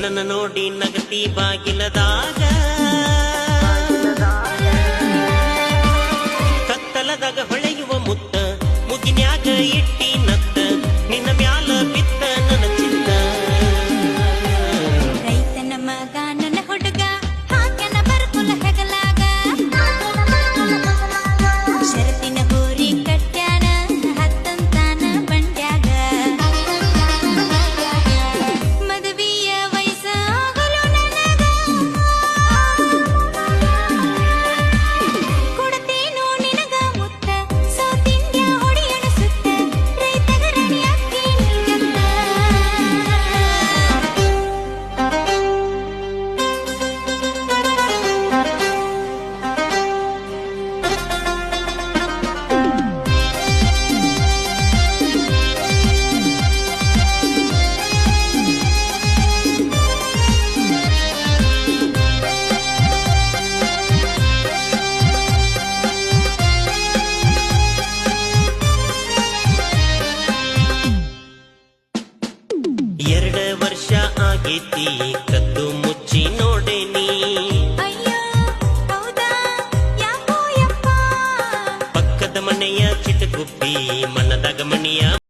ನನ್ನ ನೋಡಿ ನಗತಿ ಬಾಗಿಲದಾಗ ಕತ್ತಲದಾಗ ಹೊಳೆಯುವ ಮುತ್ತ ಮುಗಿನ್ಯಾಗ ಇಟ್ಟಿ ನತ್ತ ನಿನ್ನ ಮ್ಯಾಲ ಬಿತ್ತ ನನ್ನ ಚಿತ್ತ ರೈತನ ಮಗ ನನ್ನ ಹುಡುಗ ಹಾಕ್ಯನ ಬರ್ಕುಲ ಹೆಗಲಾಗ ಶರತಿನ ಗೋರಿ ಕಟ್ಟ್ಯಾನ ಹತ್ತಂತಾನ ಬಂಡ್ಯಾಗ ಮದುವೆಯ ವಯಸ್ಸಾಗಲು ನನಗ ಕೊಡತೇನೋ ನಿನಗ ಮುತ್ತ ಸೌತಿಂಡ್ಯ ಹೊಡಿಯಣ ಸುತ್ತ ರೈತಗ ರಾಣಿ ಅಕ್ಕಿ ನಿಂಗತ್ತ ವರ್ಷ ಆಗೇತಿ ಕದ್ದು ಮುಚ್ಚಿ